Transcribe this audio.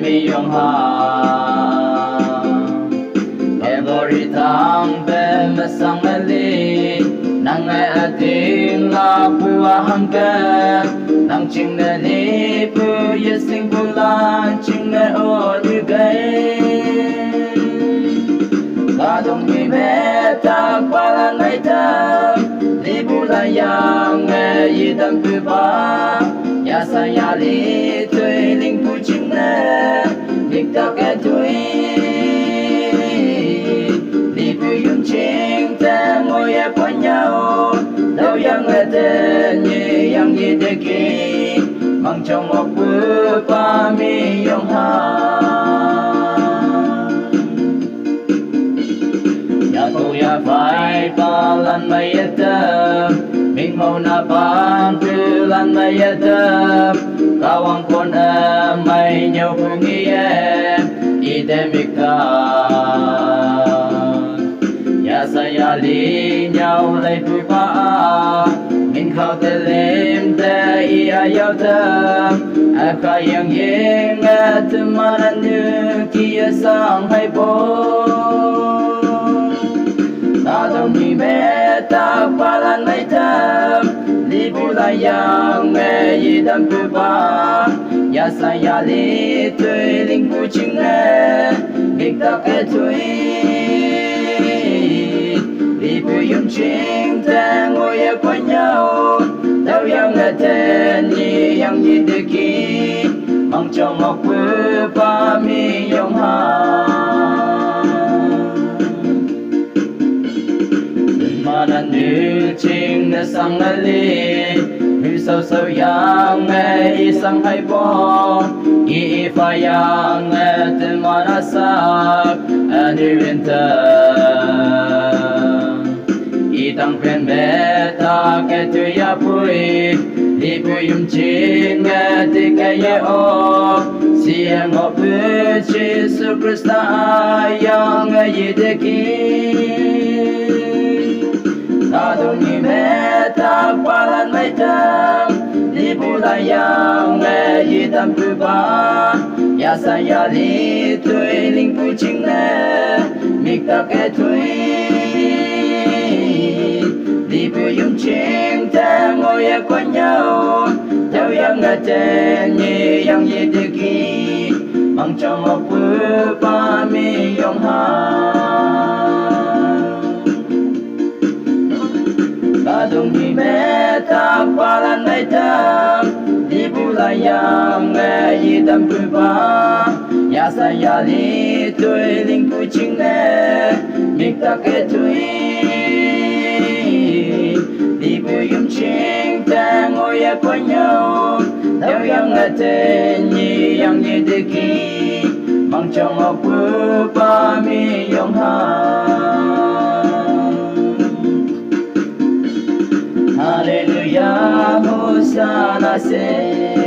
mi yong ha every time be masang mali nang ating la pu hang ka nang ching na ni pu yesing bulan ching na o như gai ta dong mi me ta qua la nai ta li bu la yang nghe yi tâm pu ba ya sa ya li tui linh pu ching na dik ta ke tui ching ta ngồi ép qua nhau đâu yang là tên như yang gì để kí mang trong một bữa ba mi yong ha nhà tôi ya phải ba lần mày ta mình mau na ban từ lần mày ta cao ang con mày nhau phương nghe ide mika saya li nhau lấy bụi ba mình khâu tê lim tê ia yêu thơm khai yang yên nghe thơm mà anh như kia sang hay bố ta đông đi bé ta ba lan mấy thơm li bụi la yang nghe gì đâm bụi ba ya saya li tươi linh bụi chinh nghe nghịch ta cái tươi yung ching ta ngồi ép qua nhau đâu yang là tên như yang như tự kỷ mong cho một bữa ba mi yong ha mà nan nữ ching na sang na li nữ sâu sâu yang nghe sang hay bo y pha yang nghe tên mà na sak nữ viên tăng phiền mẹ ta cái thứ ya bụi đi bụi yum chín nghe thì cái ye o xiên ngọc bụi Jesus Christ yang nghe gì để kí ta đông ni mẹ ta qua lan mấy tháng đi bụi la yang nghe gì tâm bụi ba ya sa ya li tui linh bụi chính nè mik ta cái tui đi bụi yung ching ta ngồi ép qua nhau theo yang ngã tên như yang gì tự kỷ mang cho một bữa ba mi yong ha ta đông đi mẹ ta ba lan mấy tháng đi bụi la yang nghe gì tâm bụi ba ya sa ya li tui linh bụi ching nè mik ta cái tui đi bụi yung ching ta ngồi ép qua nhau theo yang là tên như yang như tự kỷ mang trong một bữa ba mi yong ha Hallelujah Hosanna se